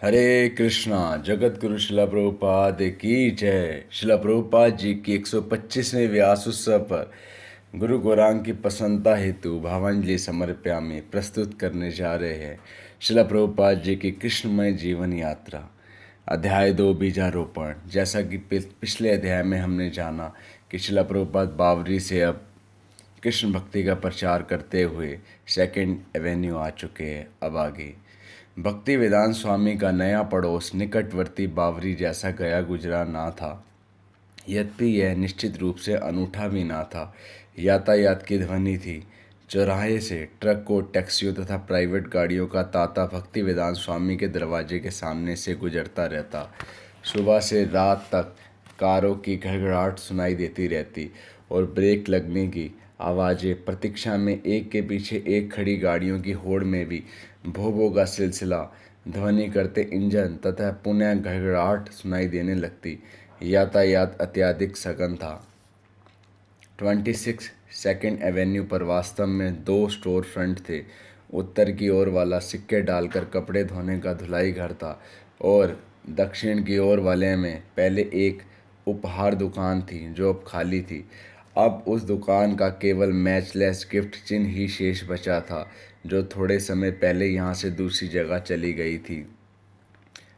हरे कृष्णा। जगत गुरु शिला प्रभुपाद की जय। शिला प्रभुपाद जी की 125वें व्यास उत्सव पर गुरु गौरांग की प्रसन्नता हेतु भावांजलि समर्प्यामि प्रस्तुत करने जा रहे हैं शिला प्रभुपाद जी की कृष्णमय जीवन यात्रा। अध्याय 2 बीजारोपण। जैसा कि पिछले अध्याय में हमने जाना कि शिला प्रभुपाद बावरी से अब कृष्ण भक्ति का प्रचार करते हुए सेकंड एवेन्यू आ चुके हैं। अब आगे भक्ति वेदांत स्वामी का नया पड़ोस निकटवर्ती बावरी जैसा गया गुजरा ना था। यद्यपि यह निश्चित रूप से अनूठा भी ना था। यातायात की ध्वनि थी। चौराहे से ट्रकों, टैक्सियों तथा प्राइवेट गाड़ियों का तांता भक्ति वेदांत स्वामी के दरवाजे के सामने से गुजरता रहता। सुबह से रात तक कारों की घड़घड़ाहट सुनाई देती रहती और ब्रेक लगने की आवाज़ें, प्रतीक्षा में एक के पीछे एक खड़ी गाड़ियों की होड़ में भी भों का सिलसिला ध्वनि करते इंजन तथा पुनः घड़घड़ाहट सुनाई देने लगती। यातायात अत्यधिक सघन था। 26 सेकंड एवेन्यू पर वास्तव में दो स्टोर फ्रंट थे। उत्तर की ओर वाला सिक्के डालकर कपड़े धोने का धुलाई घर था और दक्षिण की ओर वाले में पहले एक उपहार दुकान थी जो अब खाली थी। अब उस दुकान का केवल मैचलेस गिफ्ट चिन्ह ही शेष बचा था जो थोड़े समय पहले यहाँ से दूसरी जगह चली गई थी।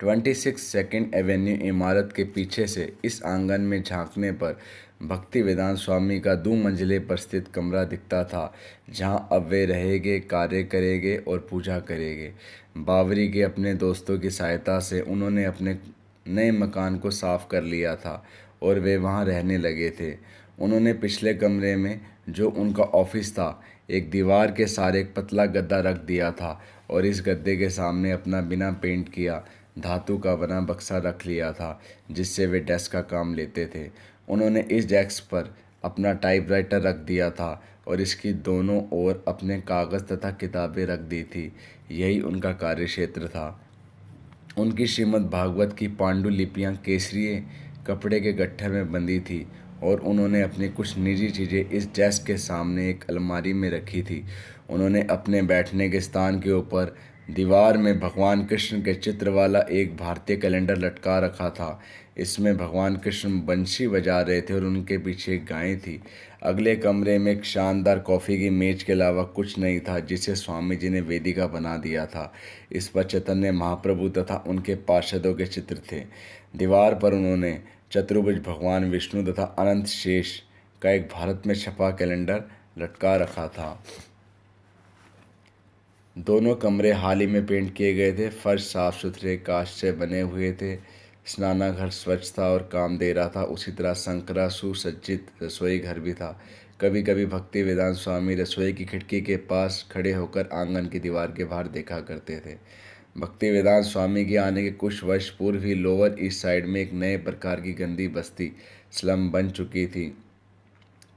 26 सेकंड एवेन्यू इमारत के पीछे से इस आंगन में झांकने पर भक्ति वेदांत स्वामी का 2 मंजिले पर स्थित कमरा दिखता था जहां अब वे रहेंगे, कार्य करेंगे और पूजा करेंगे। बावरी के अपने दोस्तों की सहायता से उन्होंने अपने नए मकान को साफ कर लिया था और वे वहां रहने लगे थे। उन्होंने पिछले कमरे में, जो उनका ऑफिस था, एक दीवार के सहारे एक पतला गद्दा रख दिया था और इस गद्दे के सामने अपना बिना पेंट किया धातु का बना बक्सा रख लिया था जिससे वे डेस्क का काम लेते थे। उन्होंने इस डेस्क पर अपना टाइपराइटर रख दिया था और इसकी दोनों ओर अपने कागज़ तथा किताबें रख दी थी। यही उनका कार्यक्षेत्र था। उनकी श्रीमद् भागवत की पांडुलिपियाँ केसरिए कपड़े के गट्ठर में बंधी थी और उन्होंने अपनी कुछ निजी चीज़ें इस डेस्क के सामने एक अलमारी में रखी थी। उन्होंने अपने बैठने के स्थान के ऊपर दीवार में भगवान कृष्ण के चित्र वाला एक भारतीय कैलेंडर लटका रखा था। इसमें भगवान कृष्ण बंशी बजा रहे थे और उनके पीछे एक गाय थी। अगले कमरे में एक शानदार कॉफ़ी की मेज के अलावा कुछ नहीं था जिसे स्वामी जी ने वेदिका बना दिया था। इस पर चैतन्य महाप्रभु तथा उनके पार्षदों के चित्र थे। दीवार पर उन्होंने चतुर्भुज भगवान विष्णु तथा अनंत शेष का एक भारत में छपा कैलेंडर लटका रखा था। दोनों कमरे हाल ही में पेंट किए गए थे। फर्श साफ सुथरे कांच से बने हुए थे। स्नानाघर स्वच्छ था और काम दे रहा था। उसी तरह संकरा सुसज्जित रसोई घर भी था। कभी कभी भक्ति वेदांत स्वामी रसोई की खिड़की के पास खड़े होकर आंगन की दीवार के बाहर देखा करते थे। भक्ति वेदांत स्वामी के आने के कुछ वर्ष पूर्व ही लोअर ईस्ट साइड में एक नए प्रकार की गंदी बस्ती स्लम बन चुकी थी।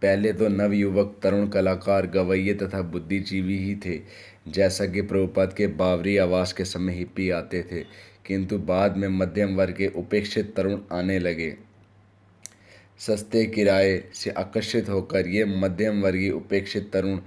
पहले तो नवयुवक तरुण कलाकार, गवैये तथा बुद्धिजीवी ही थे, जैसा कि प्रभुपाद के बावरी आवास के समय हिप्पी आते थे, किंतु बाद में मध्यम वर्ग के उपेक्षित तरुण आने लगे। सस्ते किराए से आकर्षित होकर ये मध्यम वर्गीय उपेक्षित तरुण,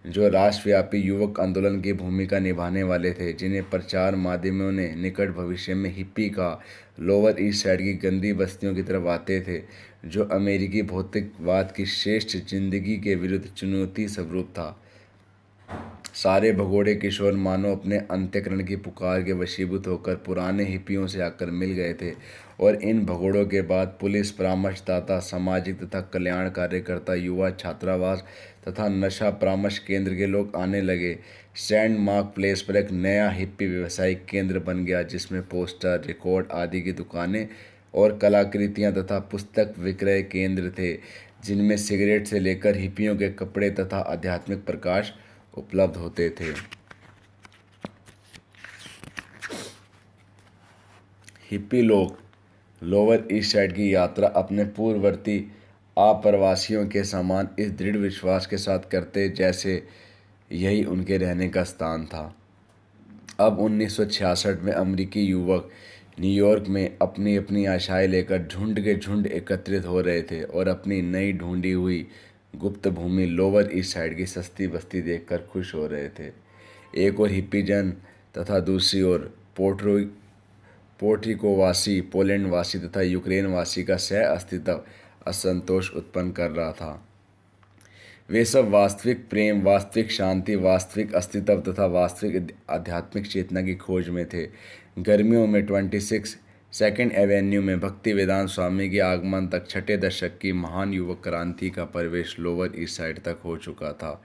जो राष्ट्रव्यापी युवक आंदोलन की भूमिका निभाने वाले थे, जिन्हें प्रचार माध्यमों ने निकट भविष्य में हिप्पी का लोअर ईस्ट साइड की गंदी बस्तियों की तरफ आते थे, जो अमेरिकी भौतिकवाद की श्रेष्ठ जिंदगी के विरुद्ध चुनौती स्वरूप था। सारे भगोड़े किशोर मानो अपने अंत्यकरण की पुकार के वशीभूत होकर पुराने हिप्पियों से आकर मिल गए थे और इन भगोड़ों के बाद पुलिस, परामर्शदाता, सामाजिक तथा कल्याण कार्यकर्ता, युवा छात्रावास तथा नशा परामर्श केंद्र के लोग आने लगे। सैंड मार्क प्लेस पर एक नया हिप्पी व्यवसायिक केंद्र बन गया जिसमें पोस्टर, रिकॉर्ड आदि की दुकानें और कलाकृतियां तथा पुस्तक विक्रय केंद्र थे, जिनमें सिगरेट से लेकर हिप्पियों के कपड़े तथा आध्यात्मिक प्रकाश उपलब्ध होते थे। हिप्पी लोग लोअर ईस्ट साइड की यात्रा अपने पूर्ववर्ती आप्रवासियों के समान इस दृढ़ विश्वास के साथ करते जैसे यही उनके रहने का स्थान था। अब 1966 में अमेरिकी युवक न्यूयॉर्क में अपनी अपनी आशाएं लेकर झुंड के झुंड एकत्रित हो रहे थे और अपनी नई ढूंढी हुई गुप्त भूमि लोअर ईस्ट साइड की सस्ती बस्ती देखकर खुश हो रहे थे। एक और हिप्पी जन तथा दूसरी ओर पोर्टिकोवासी, पोलैंडवासी तथा यूक्रेनवासी का सह अस्तित्व असंतोष उत्पन्न कर रहा था। वे सब वास्तविक प्रेम, वास्तविक शांति, वास्तविक अस्तित्व तथा वास्तविक आध्यात्मिक चेतना की खोज में थे। गर्मियों में 26 सेकेंड एवेन्यू में भक्ति वेदांत स्वामी के आगमन तक छठे दशक की महान युवक क्रांति का प्रवेश लोअर ईस्ट साइड तक हो चुका था।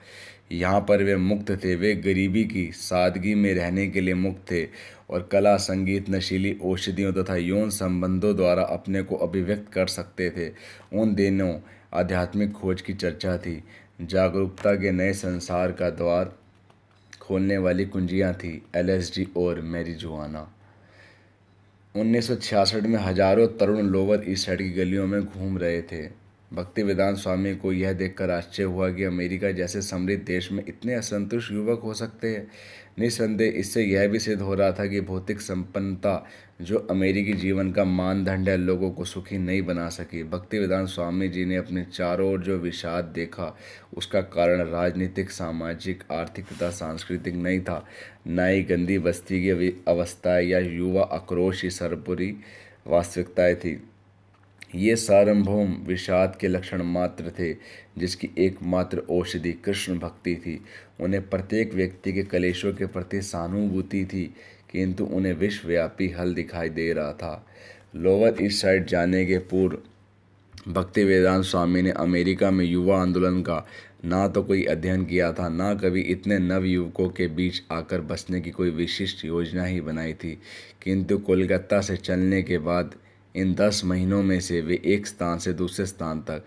यहाँ पर वे मुक्त थे, वे गरीबी की सादगी में रहने के लिए मुक्त थे और कला, संगीत, नशीली औषधियों तथा यौन संबंधों द्वारा अपने को अभिव्यक्त कर सकते थे। उन दिनों आध्यात्मिक खोज की चर्चा थी, जागरूकता के नए संसार का द्वार खोलने वाली कुंजियाँ थी LSD और मैरिजुआना। 1966 में हजारों तरुण लोअर ईस्ट साइड की गलियों में घूम रहे थे। भक्ति वेदांत स्वामी को यह देखकर आश्चर्य हुआ कि अमेरिका जैसे समृद्ध देश में इतने असंतुष्ट युवक हो सकते हैं। निस्संदेह इससे यह भी सिद्ध हो रहा था कि भौतिक संपन्नता जो अमेरिकी जीवन का मानदंड है, लोगों को सुखी नहीं बना सकी। भक्ति वेदांत स्वामी जी ने अपने चारों ओर जो विषाद देखा, उसका कारण राजनीतिक, सामाजिक, आर्थिक तथा सांस्कृतिक नहीं था, न ही गंदी बस्ती की अवस्थाएं या युवा आक्रोश की सर्वोपरि वास्तविकताएं थी। ये सार्वभौम विषाद के लक्षण मात्र थे, जिसकी एकमात्र औषधि कृष्ण भक्ति थी। उन्हें प्रत्येक व्यक्ति के कलेशों के प्रति सहानुभूति थी, किंतु उन्हें विश्वव्यापी हल दिखाई दे रहा था। लोअर ईस्ट साइड जाने के पूर्व भक्ति वेदांत स्वामी ने अमेरिका में युवा आंदोलन का ना तो कोई अध्ययन किया था, ना कभी इतने नव युवकों के बीच आकर बसने की कोई विशिष्ट योजना ही बनाई थी। किंतु कोलकाता से चलने के बाद इन 10 महीनों में से वे एक स्थान से दूसरे स्थान तक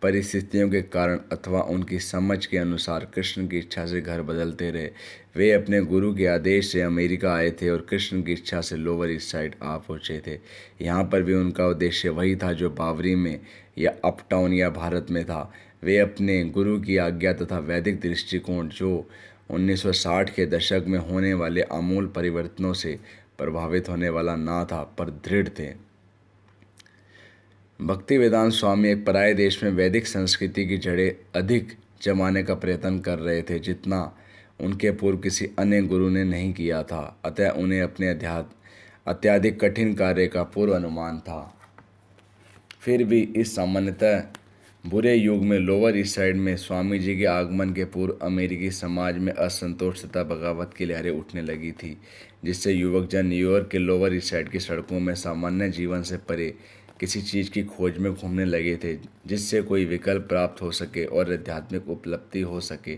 परिस्थितियों के कारण अथवा उनकी समझ के अनुसार कृष्ण की इच्छा से घर बदलते रहे। वे अपने गुरु के आदेश से अमेरिका आए थे और कृष्ण की इच्छा से लोअर ईस्ट साइड आ पहुँचे थे। यहाँ पर भी उनका उद्देश्य वही था जो बावरी में या अपटाउन या भारत में था। वे अपने गुरु की आज्ञा तथा वैदिक दृष्टिकोण जो 1960 के दशक में होने वाले आमूल परिवर्तनों से प्रभावित होने वाला ना था, पर दृढ़ थे। भक्ति वेदांत स्वामी एक पराये देश में वैदिक संस्कृति की जड़ें अधिक जमाने का प्रयत्न कर रहे थे, जितना उनके पूर्व किसी अन्य गुरु ने नहीं किया था। अतः उन्हें अपने अत्यधिक कठिन कार्य का पूर्व अनुमान था। फिर भी इस सामान्यतः बुरे युग में लोअर ईस्ट साइड में स्वामी जी के आगमन के पूर्व अमेरिकी समाज में असंतोष तथा बगावत की लहरें उठने लगी थी, जिससे युवक जन न्यूयॉर्क के लोअर ईस्ट साइड की सड़कों में सामान्य जीवन से परे किसी चीज़ की खोज में घूमने लगे थे, जिससे कोई विकल्प प्राप्त हो सके और आध्यात्मिक उपलब्धि हो सके।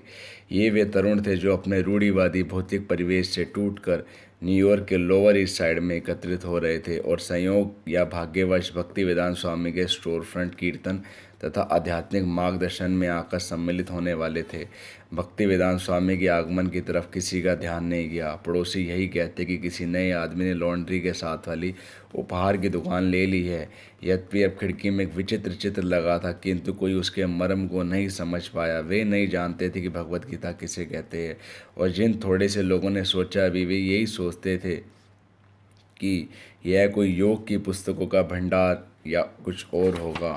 ये वे तरुण थे जो अपने रूढ़िवादी भौतिक परिवेश से टूटकर न्यूयॉर्क के लोअर ईस्ट साइड में एकत्रित हो रहे थे और संयोग या भाग्यवश भक्ति वेदांत स्वामी के स्टोर फ्रंट कीर्तन तथा आध्यात्मिक मार्गदर्शन में आकर सम्मिलित होने वाले थे। भक्ति वेदांत स्वामी के आगमन की तरफ किसी का ध्यान नहीं गया। पड़ोसी यही कहते कि किसी नए आदमी ने लॉन्ड्री के साथ वाली उपहार की दुकान ले ली है। यद्यपि अब खिड़की में एक विचित्र चित्र लगा था, किंतु कोई उसके मर्म को नहीं समझ पाया। वे नहीं जानते थे कि भगवत गीता किसे कहते हैं, और जिन थोड़े से लोगों ने सोचा भी वे यही सोचते थे कि यह कोई योग की पुस्तकों का भंडार या कुछ और होगा।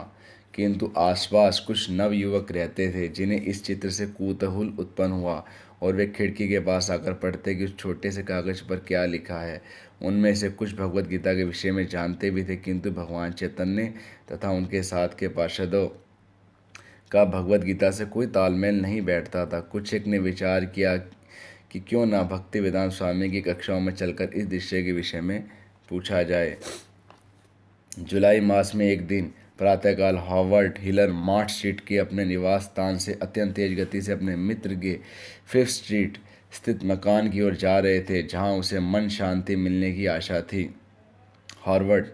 किंतु आसपास कुछ नव युवक रहते थे जिन्हें इस चित्र से कौतूहल उत्पन्न हुआ, और वे खिड़की के पास आकर पढ़ते कि उस छोटे से कागज पर क्या लिखा है। उनमें से कुछ भगवत गीता के विषय में जानते भी थे, किंतु भगवान चैतन्य तथा उनके साथ के पार्षदों का भगवत गीता से कोई तालमेल नहीं बैठता था। कुछ एक ने विचार किया कि क्यों ना भक्ति वेदांत स्वामी की कक्षाओं में चलकर इस दृश्य के विषय में पूछा जाए। जुलाई मास में एक दिन प्रातःकाल हॉवर्ड हिलर मार्ट स्ट्रीट के अपने निवास स्थान से अत्यंत तेज गति से अपने मित्र के 5th स्ट्रीट स्थित मकान की ओर जा रहे थे, जहां उसे मन शांति मिलने की आशा थी। हॉवर्ड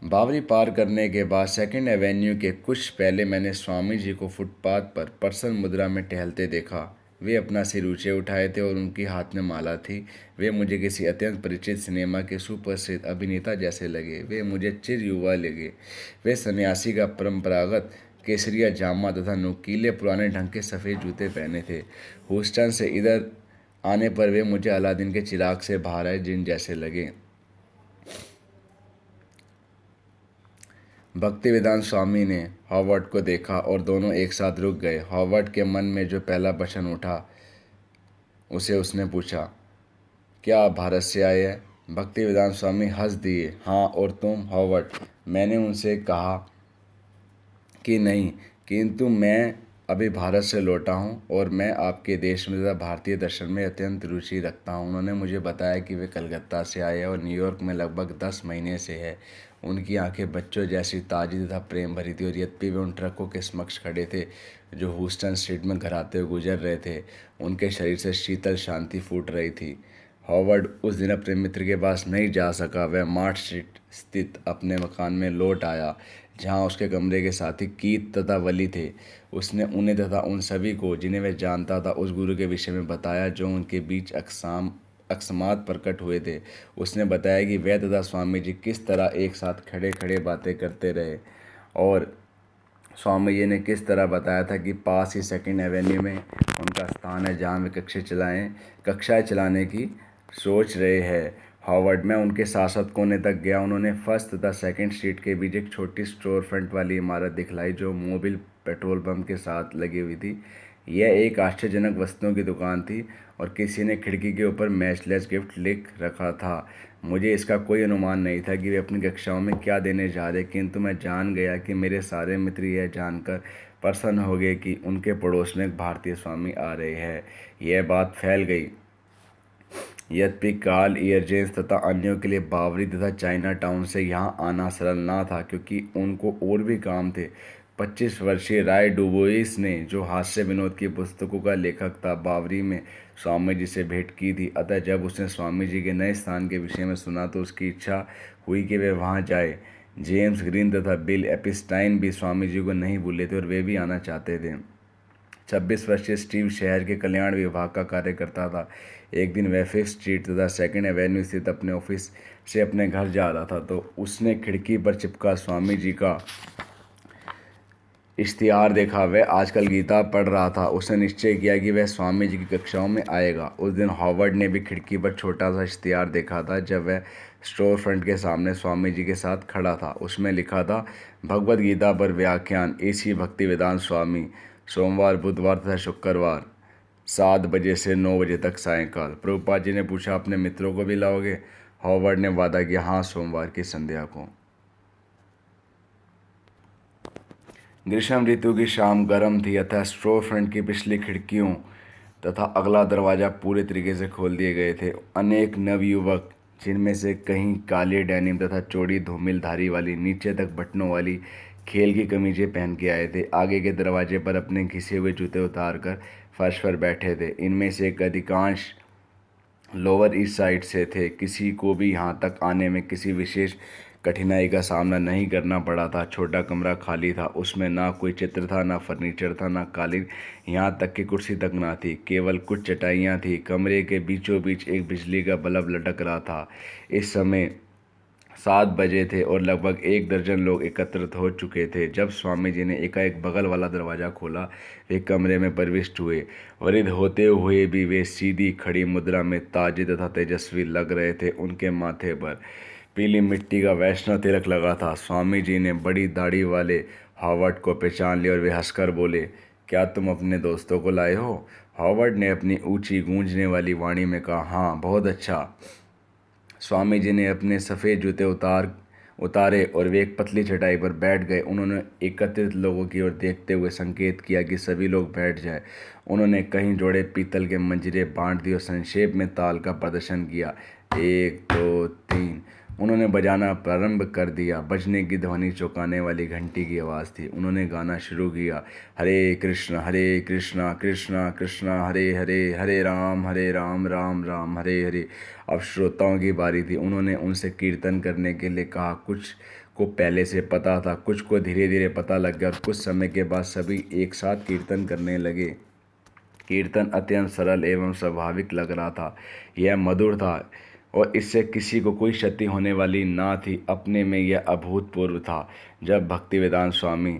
बावरी पार करने के बाद 2nd एवेन्यू के कुछ पहले मैंने स्वामी जी को फुटपाथ पर प्रसन्न मुद्रा में टहलते देखा। वे अपना सिर ऊंचे उठाए थे और उनके हाथ में माला थी। वे मुझे किसी अत्यंत परिचित सिनेमा के सुप्रसिद्ध अभिनेता जैसे लगे। वे मुझे चिर युवा लगे। वे सन्यासी का परंपरागत केसरिया जामा तथा नुकीले पुराने ढंग के सफ़ेद जूते पहने थे। ह्यूस्टन से इधर आने पर वे मुझे अलादीन के चिराग से बाहर आए जिन जैसे लगे। भक्ति वेदांत स्वामी ने हॉवर्ड को देखा और दोनों एक साथ रुक गए। हॉवर्ड के मन में जो पहला प्रश्न उठा उसे उसने पूछा, क्या आप भारत से आए हैं? भक्तिवेदांत स्वामी हंस दिए। हाँ, और तुम हॉवर्ड? मैंने उनसे कहा कि नहीं, किंतु मैं अभी भारत से लौटा हूँ और मैं आपके देश में तथा भारतीय दर्शन में अत्यंत रुचि रखता हूँ। उन्होंने मुझे बताया कि वे कलकत्ता से आए और न्यूयॉर्क में लगभग 10 महीने से है। उनकी आंखें बच्चों जैसी ताज़ी तथा प्रेम भरी थी और यद्यपि वे उन ट्रकों के समक्ष खड़े थे जो ह्यूस्टन स्ट्रीट में घराते हुए गुजर रहे थे, उनके शरीर से शीतल शांति फूट रही थी। हॉवर्ड उस दिन अपने मित्र के पास नहीं जा सका। वह मार्ट स्ट्रीट स्थित अपने मकान में लौट आया, जहां उसके कमरे के साथी कीथ तथा वली थे। उसने उन्हें तथा उन सभी को जिन्हें वह जानता था उस गुरु के विषय में बताया जो उनके बीच अकस्मात प्रकट हुए थे। उसने बताया कि वह तथा स्वामी जी किस तरह एक साथ खड़े खड़े बातें करते रहे और स्वामी जी ने किस तरह बताया था कि पास ही सेकंड एवेन्यू में उनका स्थान है जहां वे कक्षाएं चलाने की सोच रहे हैं। हॉवर्ड, मैं उनके साथ साथ कोने तक गया। उन्होंने फर्स्ट तथा सेकंड स्ट्रीट के बीच एक छोटी स्टोर फ्रंट वाली इमारत दिखलाई जो मोबिल पेट्रोल पंप के साथ लगी हुई थी। यह एक आश्चर्यजनक वस्तुओं की दुकान थी और किसी ने खिड़की के ऊपर मैचलेस गिफ्ट लिख रखा था। मुझे इसका कोई अनुमान नहीं था कि वे अपनी कक्षाओं में क्या देने जा रहे, किंतु मैं जान गया कि मेरे सारे मित्र यह जानकर प्रसन्न हो गए कि उनके पड़ोस में एक भारतीय स्वामी आ रहे हैं। यह बात फैल गई। यद्यपि कार्ल एयरजेंस तथा अन्यों के लिए बावरी तथा चाइना टाउन से यहाँ आना सरल ना था, क्योंकि उनको और भी काम थे। 25 वर्षीय राय डुबोइस ने, जो हास्य विनोद की पुस्तकों का लेखक था, बावरी में स्वामी जी से भेंट की थी। अतः जब उसने स्वामी जी के नए स्थान के विषय में सुना तो उसकी इच्छा हुई कि वे वहाँ जाए। जेम्स ग्रीन तथा बिल एपिस्टाइन भी स्वामी जी को नहीं भूले थे और वे भी आना चाहते थे। 26 वर्षीय स्टीव शहर के कल्याण विभाग का कार्य करता था। एक दिन वह फिफ्थ स्ट्रीट तथा सेकंड एवेन्यू स्थित अपने ऑफिस से अपने घर जा रहा था तो उसने खिड़की पर चिपका स्वामी जी का इश्तिहार देखा। वह आजकल गीता पढ़ रहा था। उसने निश्चय किया कि वह स्वामी जी की कक्षाओं में आएगा। उस दिन हॉवर्ड ने भी खिड़की पर छोटा सा इश्तिहार देखा था जब वह स्टोर फ्रंट के सामने स्वामी जी के साथ खड़ा था। उसमें लिखा था, भगवद गीता पर व्याख्यान इसी भक्तिवेदांत स्वामी, सोमवार, बुधवार तथा शुक्रवार 7 बजे से 9 बजे तक सायंकाल। प्रभुपाद जी ने पूछा, अपने मित्रों को भी लाओगे? हॉवर्ड ने वादा किया, हाँ, सोमवार की संध्या को। ग्रीष्म ऋतु की शाम गर्म थी, अतः स्टोर फ्रंट की पिछली खिड़कियों तथा अगला दरवाज़ा पूरे तरीके से खोल दिए गए थे। अनेक नवयुवक, जिनमें से कहीं काले डेनिम तथा चौड़ी धूमिल धारी वाली नीचे तक बटनों वाली खेल की कमीजें पहन के आए थे, आगे के दरवाजे पर अपने घिसे हुए जूते उतार कर फर्श पर बैठे थे। इनमें से एक अधिकांश लोअर ईस्ट साइड से थे। किसी को भी यहाँ तक आने में किसी विशेष कठिनाई का सामना नहीं करना पड़ा था। छोटा कमरा खाली था, उसमें ना कोई चित्र था, ना फर्नीचर था, ना कालीन, यहाँ तक कि कुर्सी तक ना थी। केवल कुछ चटाइयाँ थी। कमरे के बीचों बीच एक बिजली का बल्ब लटक रहा था। इस समय 7 बजे थे और लगभग 1 दर्जन लोग एकत्रित हो चुके थे। जब स्वामी जी ने एकाएक बगल वाला दरवाज़ा खोला, वे कमरे में प्रविष्ट हुए। वृद्ध होते हुए भी वे सीधी खड़ी मुद्रा में ताजे तथा तेजस्वी लग रहे थे। उनके माथे पर पीली मिट्टी का वैष्णव तिलक लगा था। स्वामी जी ने बड़ी दाढ़ी वाले हॉवर्ड को पहचान लिया और वे हंसकर बोले, क्या तुम अपने दोस्तों को लाए हो? हॉवर्ड ने अपनी ऊंची गूंजने वाली वाणी में कहा, हाँ, बहुत अच्छा। स्वामी जी ने अपने सफ़ेद जूते उतारे और वे एक पतली चटाई पर बैठ गए। उन्होंने एकत्रित लोगों की ओर देखते हुए संकेत किया कि सभी लोग बैठ जाएं। उन्होंने कई जोड़े पीतल के मंजीरे बांट दिए और संक्षेप में ताल का प्रदर्शन किया। 1 2 3। उन्होंने बजाना प्रारंभ कर दिया। बजने की ध्वनि चौंकाने वाली घंटी की आवाज़ थी। उन्होंने गाना शुरू किया, हरे कृष्ण कृष्ण कृष्ण हरे हरे, हरे राम राम राम हरे हरे। अब श्रोताओं की बारी थी। उन्होंने उनसे कीर्तन करने के लिए कहा। कुछ को पहले से पता था, कुछ को धीरे धीरे पता लग गया और कुछ समय के बाद सभी एक साथ कीर्तन करने लगे। कीर्तन अत्यंत सरल एवं स्वाभाविक लग रहा था। यह मधुर था और इससे किसी को कोई क्षति होने वाली ना थी। अपने में यह अभूतपूर्व था। जब भक्तिवेदांत स्वामी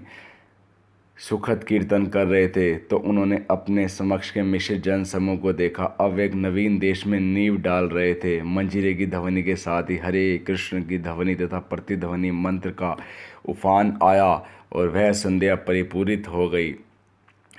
सुखद कीर्तन कर रहे थे तो उन्होंने अपने समक्ष के मिश्रित जन समूह को देखा। अब एक नवीन देश में नींव डाल रहे थे। मंजीरे की ध्वनि के साथ ही हरे कृष्ण की ध्वनि तथा प्रतिध्वनि मंत्र का उफान आया और वह संध्या परिपूरित हो गई।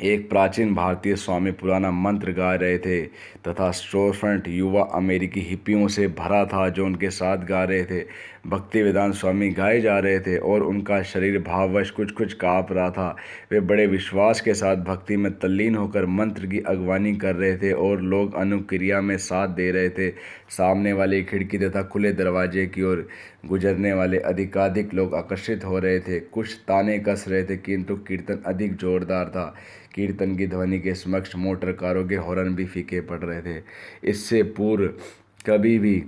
एक प्राचीन भारतीय स्वामी पुराना मंत्र गा रहे थे तथा स्टोर फ्रंट युवा अमेरिकी हिप्पियों से भरा था जो उनके साथ गा रहे थे। भक्ति वेदांत स्वामी गाए जा रहे थे और उनका शरीर भाववश कुछ कुछ काँप रहा था। वे बड़े विश्वास के साथ भक्ति में तल्लीन होकर मंत्र की अगवानी कर रहे थे और लोग अनुक्रिया में साथ दे रहे थे। सामने वाली खिड़की तथा खुले दरवाजे की ओर गुजरने वाले अधिकाधिक लोग आकर्षित हो रहे थे। कुछ ताने कस रहे थे किंतु कीर्तन अधिक जोरदार था। कीर्तन की ध्वनि के समक्ष मोटर कारों के हॉर्न भी फीके पड़ रहे थे। इससे पूर्व कभी भी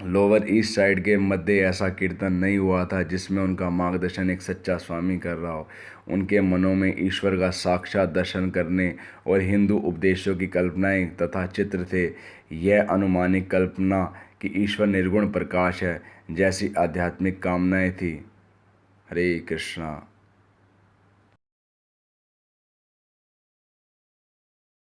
लोअर ईस्ट साइड के मध्य ऐसा कीर्तन नहीं हुआ था जिसमें उनका मार्गदर्शन एक सच्चा स्वामी कर रहा हो। उनके मनों में ईश्वर का साक्षात दर्शन करने और हिंदू उपदेशों की कल्पनाएं तथा चित्र थे। यह अनुमानिक कल्पना कि ईश्वर निर्गुण प्रकाश है जैसी आध्यात्मिक कामनाएं थी। हरे कृष्णा।